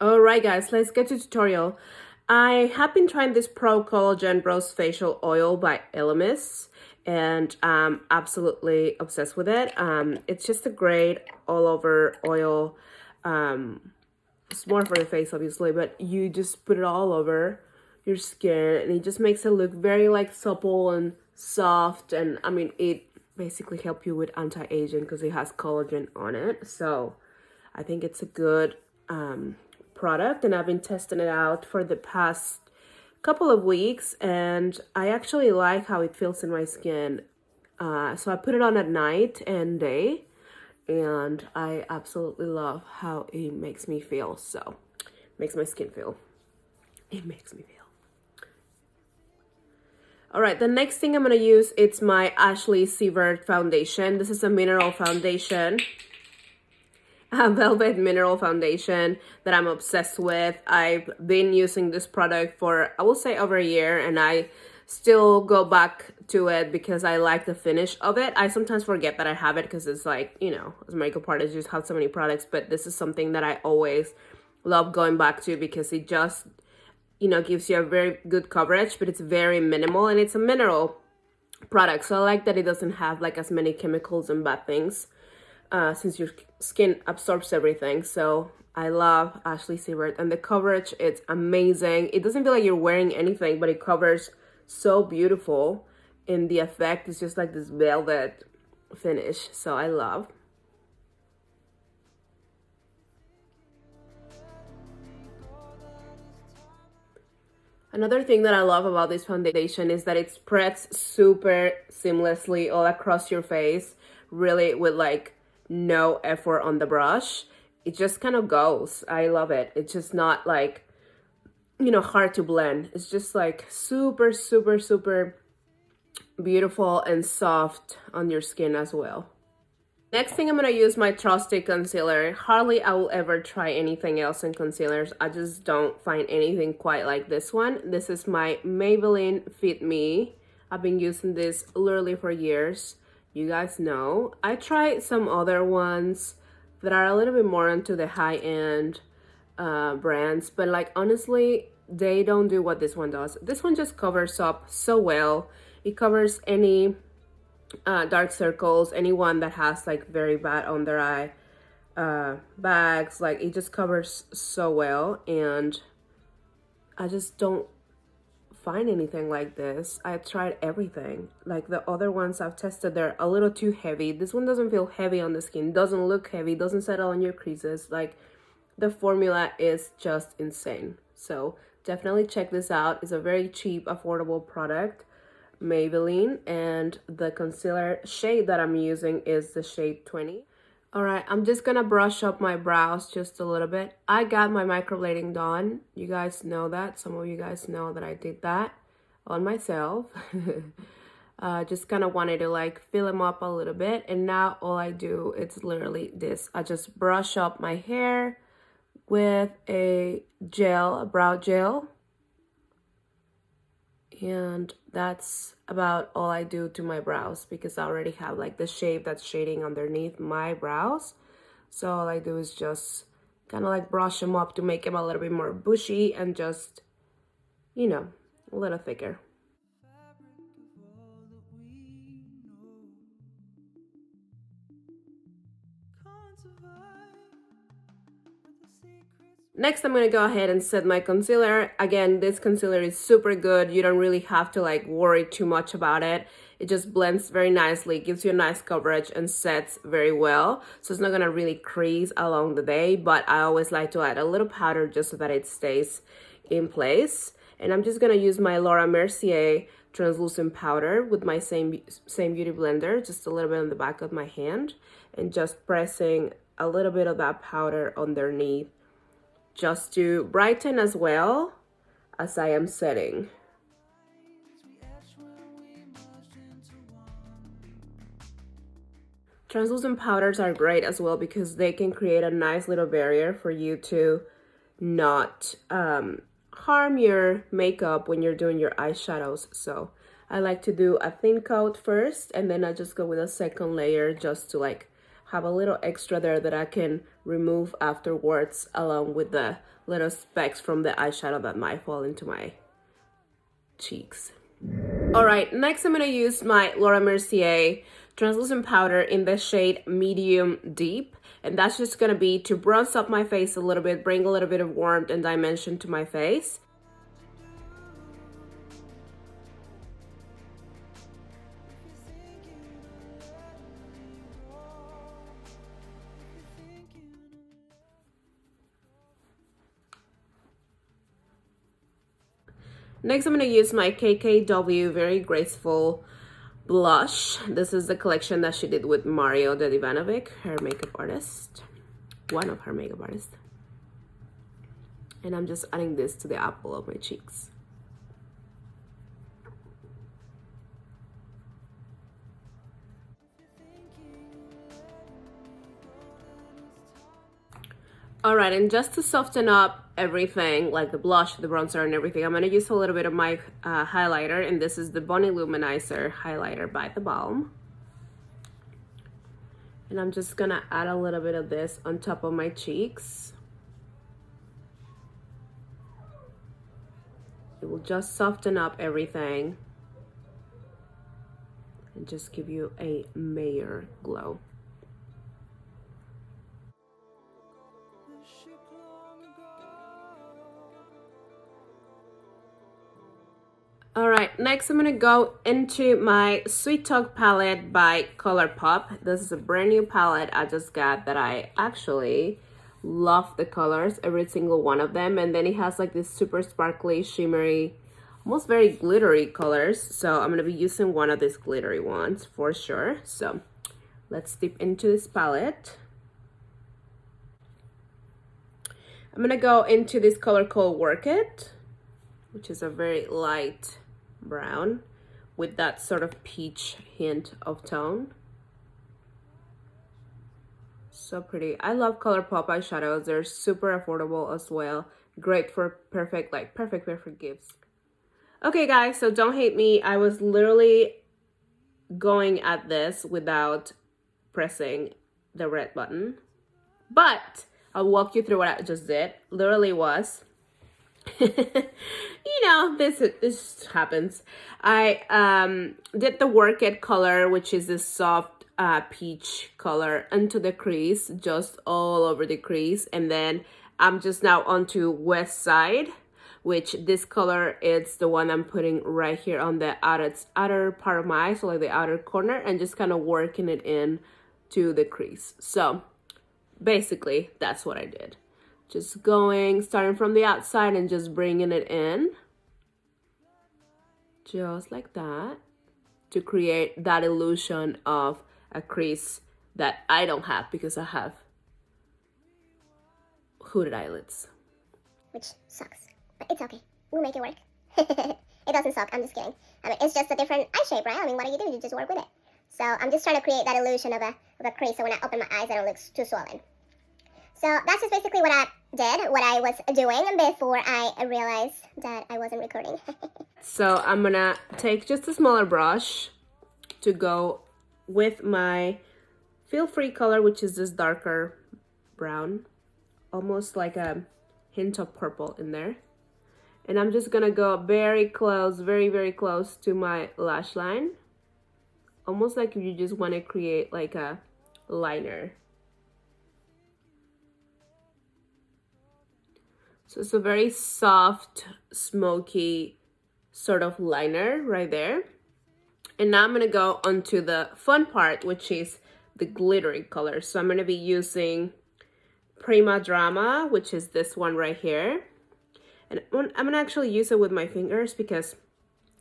Alright guys, let's get to the tutorial. I have been trying this Pro Collagen Rose Facial Oil by Elemis and I'm absolutely obsessed with it. It's just a great all over oil. It's more for the face obviously, but you just put it all over your skin and it just makes it look very like supple and soft, and I mean it basically helps you with anti-aging because it has collagen on it. So I think it's a good product, and I've been testing it out for the past couple of weeks and I actually like how it feels in my skin. So I put it on at night and day and I absolutely love how it makes me feel. So makes my skin feel. It makes me feel. All right, the next thing I'm going to use, it's my Ashley Sievert foundation. This is a mineral foundation. A velvet mineral foundation that I'm obsessed with. I've been using this product for, I will say, over a year, and I still go back to it because I like the finish of it. I sometimes forget that I have it because it's like, you know, as makeup artists, you just have so many products, but this is something that I always love going back to because it just, you know, gives you a very good coverage, but it's very minimal and it's a mineral product. So I like that it doesn't have like as many chemicals and bad things since your skin absorbs everything. So I love Ashley Sievert, and the coverage, it's amazing. It doesn't feel like you're wearing anything, but it covers so beautiful, and the effect is just like this velvet finish. So I love. Another thing that I love about this foundation is that it spreads super seamlessly all across your face, really with like no effort on the brush. It just kind of goes. I love it. It's just not like, you know, hard to blend. It's just like super, super, super beautiful and soft on your skin as well. Next thing, I'm going to use my trusty concealer. Hardly I will ever try anything else in concealers. I just don't find anything quite like this one. This is my Maybelline Fit Me. I've been using this literally for years. You guys know. I tried some other ones that are a little bit more into the high-end brands, but like honestly, they don't do what this one does. This one just covers up so well. It covers any dark circles, anyone that has like very bad under eye bags. Like it just covers so well, and I just don't find anything like this. I tried everything. Like the other ones I've tested, they're a little too heavy. This one doesn't feel heavy on the skin, doesn't look heavy, doesn't settle on your creases. Like the formula is just insane. So definitely check this out. It's a very cheap, affordable product, Maybelline, and the concealer shade that I'm using is the shade 20. All right, I'm just gonna brush up my brows just a little bit. I got my microblading done. You guys know that. Some of you guys know that I did that on myself. Just kind of wanted to like fill them up a little bit, and now all I do, it's literally this. I just brush up my hair with a gel, a brow gel. And that's about all I do to my brows because I already have like the shade that's shading underneath my brows. So all I do is just kind of like brush them up to make them a little bit more bushy and just, you know, a little thicker. Next, I'm going to go ahead and set my concealer. Again, this concealer is super good. You don't really have to like worry too much about it. It just blends very nicely, gives you a nice coverage, and sets very well. So it's not going to really crease along the day, but I always like to add a little powder just so that it stays in place. And I'm just going to use my Laura Mercier translucent powder with my same beauty blender, just a little bit on the back of my hand, and just pressing a little bit of that powder underneath, just to brighten as well as I am setting. Translucent powders are great as well because they can create a nice little barrier for you to not harm your makeup when you're doing your eyeshadows. So I like to do a thin coat first, and then I just go with a second layer just to like have a little extra there that I can remove afterwards, along with the little specks from the eyeshadow that might fall into my cheeks. All right, next I'm gonna use my Laura Mercier translucent powder in the shade Medium Deep, and that's just gonna be to bronze up my face a little bit, bring a little bit of warmth and dimension to my face. Next, I'm going to use my KKW Very Graceful blush. This is the collection that she did with Mario Dedivanovic, her makeup artist, one of her makeup artists. And I'm just adding this to the apple of my cheeks. All right, and just to soften up everything, like the blush, the bronzer, and everything, I'm going to use a little bit of my highlighter, and this is the Bonnie Luminizer highlighter by The Balm. And I'm just going to add a little bit of this on top of my cheeks. It will just soften up everything and just give you a major glow. All right, next I'm gonna go into my Sweet Talk palette by ColourPop. This is a brand new palette I just got that I actually love the colors, every single one of them. And then it has like this super sparkly, shimmery, almost very glittery colors. So I'm gonna be using one of these glittery ones for sure. So let's dip into this palette. I'm gonna go into this color called Work It, which is a very light brown with that sort of peach hint of tone. So pretty. I love ColourPop eyeshadows. They're super affordable as well. Great for perfect gifts. Okay guys, so don't hate me. I was literally going at this without pressing the red button, but I'll walk you through what I just did. Literally was you know, this happens. I did the Work It color, which is this soft peach color, into the crease, just all over the crease. And then I'm just now onto West Side, which this color is the one I'm putting right here on the outer part of my eye, so like the outer corner, and just kind of working it in to the crease. So basically that's what I did. Just starting from the outside and just bringing it in. Just like that. To create that illusion of a crease that I don't have because I have hooded eyelids. Which sucks, but it's okay. We'll make it work. It doesn't suck, I'm just kidding. I mean, it's just a different eye shape, right? I mean, what do? You just work with it. So I'm just trying to create that illusion of a crease so when I open my eyes, I don't look too swollen. So that's just basically what I did, what I was doing before I realized that I wasn't recording. So I'm gonna take just a smaller brush to go with my Feel Free color, which is this darker brown, almost like a hint of purple in there. And I'm just gonna go very close, very close to my lash line. Almost like if you just want to create like a liner. So it's a very soft, smoky sort of liner right there. And now I'm gonna go onto the fun part, which is the glittery color. So I'm gonna be using Prima Drama, which is this one right here. And I'm gonna actually use it with my fingers because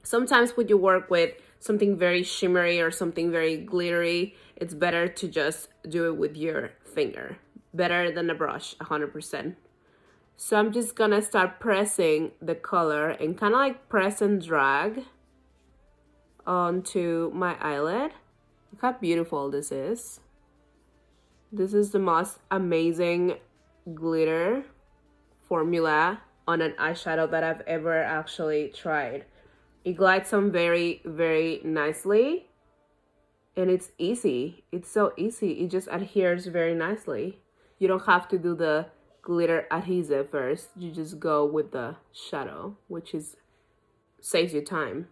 sometimes when you work with something very shimmery or something very glittery, it's better to just do it with your finger. Better than a brush, 100%. So I'm just gonna start pressing the color and kind of like press and drag onto my eyelid. Look how beautiful this is. This is the most amazing glitter formula on an eyeshadow that I've ever actually tried. It glides on very nicely. And it's easy. It's so easy. It just adheres very nicely. You don't have to do the glitter adhesive first. You just go with the shadow, which is saves you time.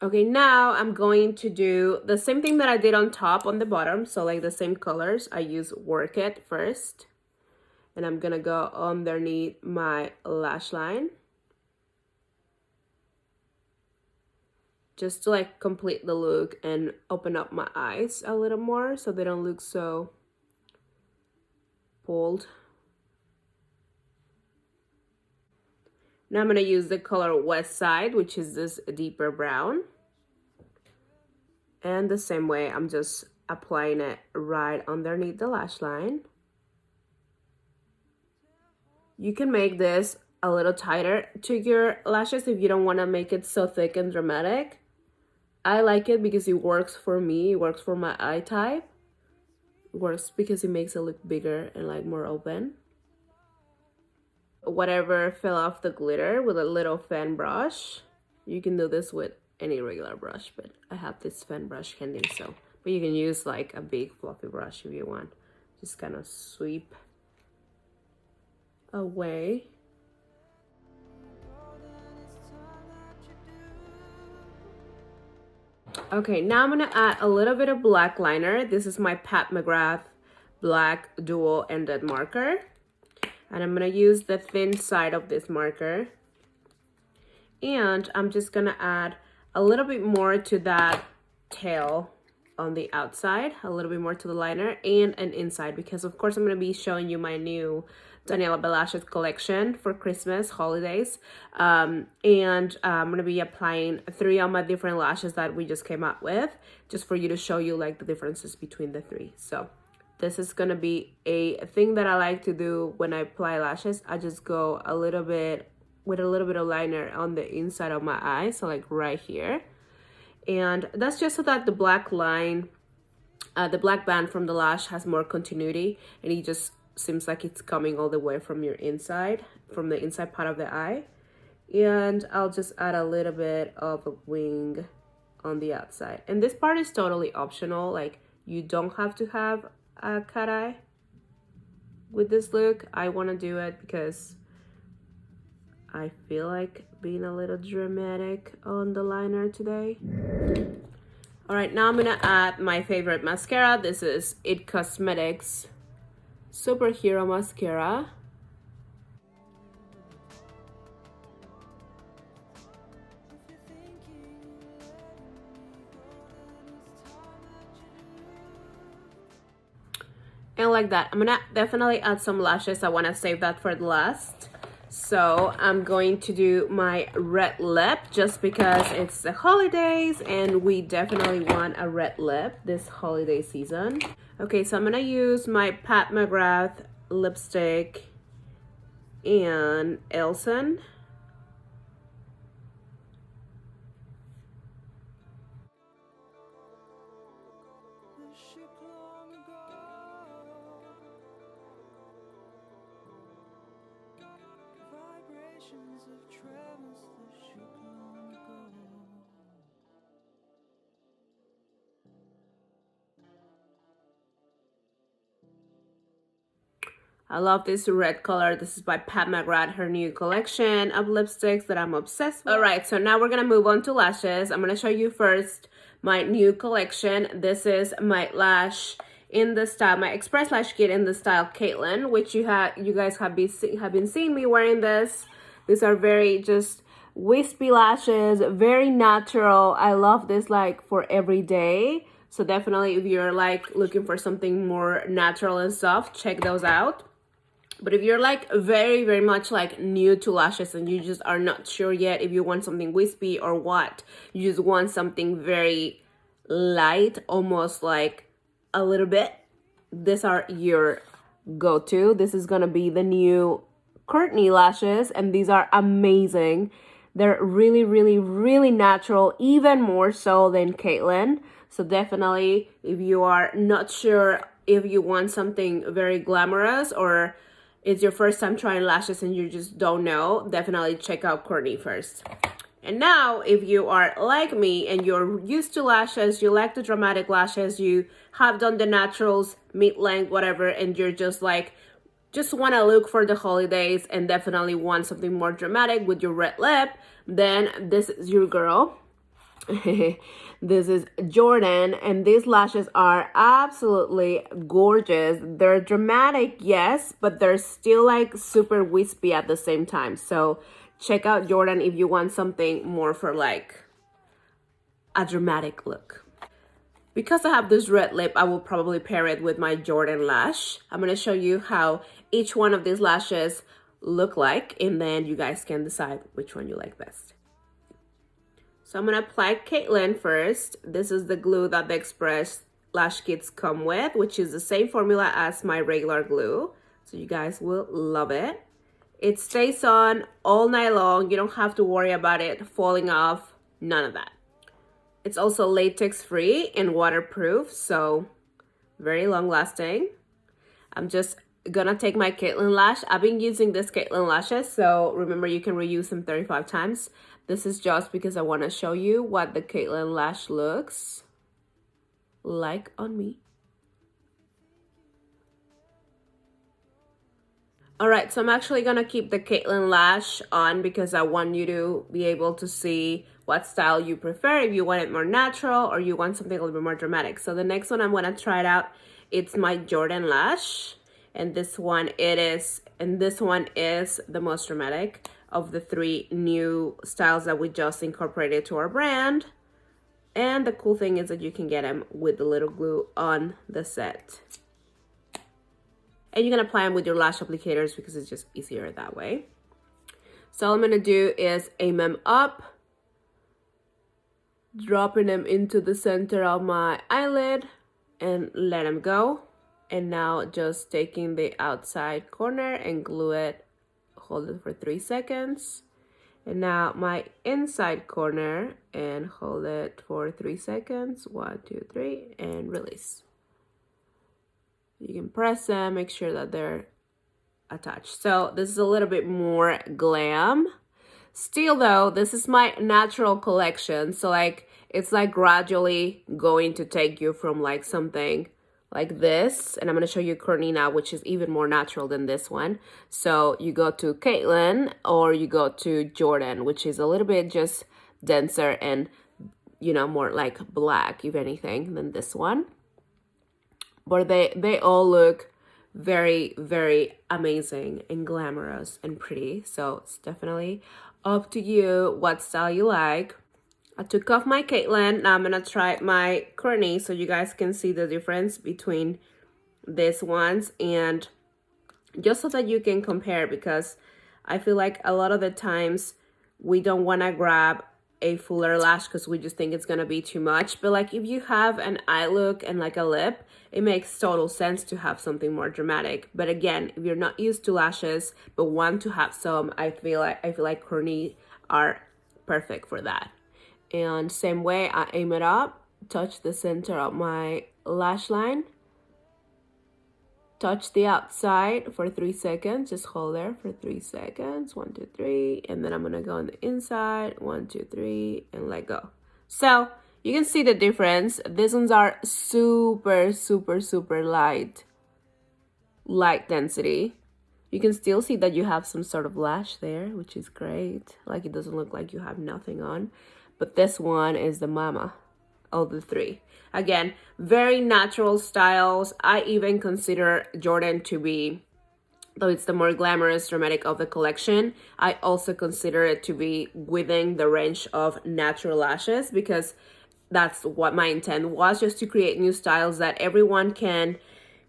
Okay, now I'm going to do the same thing that I did on top on the bottom. So like the same colors. I use Work It first. And I'm gonna go underneath my lash line. Just to like complete the look and open up my eyes a little more so they don't look so pulled. Now I'm gonna use the color West Side, which is this deeper brown. And the same way, I'm just applying it right underneath the lash line. You can make this a little tighter to your lashes if you don't want to make it so thick and dramatic. I like it because it works for me. It works for my eye type. It works because it makes it look bigger and like more open. Whatever fell off the glitter with a little fan brush. You can do this with any regular brush, but I have this fan brush handy, so. But you can use like a big fluffy brush if you want. Just kind of sweep away. Okay, now I'm gonna add a little bit of black liner. This is my Pat McGrath black dual ended marker. And I'm gonna use the thin side of this marker. And I'm just gonna add a little bit more to that tail on the outside, a little bit more to the liner and an inside, because of course I'm gonna be showing you my new Daniela Lashes collection for Christmas holidays. I'm gonna be applying 3 on my different lashes that we just came up with, just for you to show you like the differences between the 3. So this is gonna be a thing that I like to do when I apply lashes. I just go a little bit with a little bit of liner on the inside of my eye, so like right here. And that's just so that the black line, the black band from the lash has more continuity, and it just seems like it's coming all the way from your inside, from the inside part of the eye. And I'll just add a little bit of a wing on the outside. And this part is totally optional. Like, you don't have to have a cat eye with this look. I want to do it because I feel like being a little dramatic on the liner today. All right, now I'm gonna add my favorite mascara. This is It Cosmetics Superhero Mascara. And like that, I'm gonna definitely add some lashes. I wanna save that for the last. So I'm going to do my red lip just because it's the holidays and we definitely want a red lip this holiday season. Okay, so I'm gonna use my Pat McGrath lipstick and Elson. I love this red color. This is by Pat McGrath, her new collection of lipsticks that I'm obsessed with. All right, so now we're gonna move on to lashes. I'm gonna show you first my new collection. This is my lash in the style, my Express Lash Kit in the style Caitlin, which you guys have been seeing me wearing this. These are very just wispy lashes, very natural. I love this like for every day. So definitely if you're like looking for something more natural and soft, check those out. But if you're like very, very much like new to lashes and you just are not sure yet if you want something wispy or what, you just want something very light, almost like a little bit, these are your go-to. This is gonna be the new Courtney lashes, and these are amazing. They're really, really, really natural, even more so than Caitlin. So definitely, if you are not sure if you want something very glamorous or it's your first time trying lashes and you just don't know, definitely check out Courtney first. And now, if you are like me and you're used to lashes, you like the dramatic lashes, you have done the naturals, mid-length, whatever, and you're just like, just want to look for the holidays and definitely want something more dramatic with your red lip, then this is your girl. This is Jordan, and these lashes are absolutely gorgeous. They're dramatic, yes, but they're still like super wispy at the same time. So check out Jordan if you want something more for like a dramatic look. Because I have this red lip, I will probably pair it with my Jordan lash. I'm going to show you how each one of these lashes look like, and then you guys can decide which one you like best. So I'm going to apply Caitlin first. This is the glue that the Express lash kits come with, which is the same formula as my regular glue. So you guys will love it. It stays on all night long. You don't have to worry about it falling off, none of that. It's also latex free and waterproof, so very long lasting. I'm just gonna take my Caitlin lash. I've been using this Caitlin lashes, so remember you can reuse them 35 times. This is just because I want to show you what the Caitlin lash looks like on me. All right, so I'm actually gonna keep the Caitlin lash on because I want you to be able to see what style you prefer, if you want it more natural or you want something a little bit more dramatic. So the next one I'm gonna try it out, it's my Jordan lash. And this one is the most dramatic of the three new styles that we just incorporated to our brand. And the cool thing is that you can get them with the little glue on the set. And you can apply them with your lash applicators because it's just easier that way. So all I'm gonna do is aim them up, dropping them into the center of my eyelid and let them go. And now just taking the outside corner and glue it, hold it for 3 seconds. And now my inside corner and hold it for 3 seconds. 1, 2, 3, and release. You can press them, make sure that they're attached. So this is a little bit more glam. Still though, this is my natural collection. So like, it's like gradually going to take you from like something like this, and I'm going to show you Courtney now, which is even more natural than this one. So you go to Caitlin or you go to Jordan, which is a little bit just denser and, you know, more like black, if anything, than this one. But they all look very, very amazing and glamorous and pretty. So it's definitely up to you what style you like. I took off my Caitlin. Now I'm going to try my Courtney so you guys can see the difference between these ones, and just so that you can compare, because I feel like a lot of the times we don't want to grab a fuller lash because we just think it's going to be too much. But like if you have an eye look and like a lip, it makes total sense to have something more dramatic. But again, if you're not used to lashes but want to have some, I feel like Courtney are perfect for that. And same way, I aim it up, touch the center of my lash line, touch the outside for 3 seconds, just hold there for 3 seconds, 1, 2, 3, and then I'm gonna go on the inside, 1, 2, 3, and let go. So you can see the difference. These ones are super, super, super light density. You can still see that you have some sort of lash there, which is great. Like it doesn't look like you have nothing on. But this one is the mama of the three. Again, very natural styles. I even consider Jordan to be, though it's the more glamorous, dramatic of the collection, I also consider it to be within the range of natural lashes, because that's what my intent was, just to create new styles that everyone can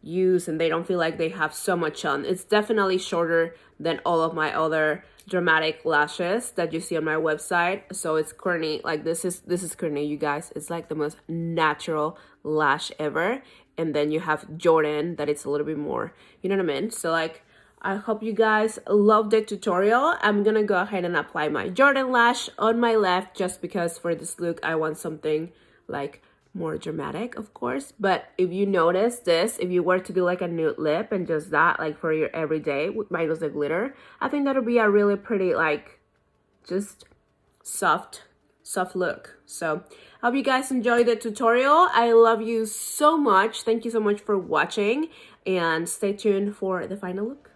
use and they don't feel like they have so much on. It's definitely shorter than all of my other dramatic lashes that you see on my website. So it's Courtney, like this is Courtney, you guys. It's like the most natural lash ever. And then you have Jordan, that it's a little bit more, you know what I mean? So like, I hope you guys loved the tutorial. I'm gonna go ahead and apply my Jordan lash on my left, just because for this look I want something like more dramatic, of course. But if you notice this, if you were to do like a nude lip and just that, like for your everyday minus the glitter, I think that'll be a really pretty, like, just soft look. So I hope you guys enjoyed the tutorial. I love you so much. Thank you so much for watching, and stay tuned for the final look.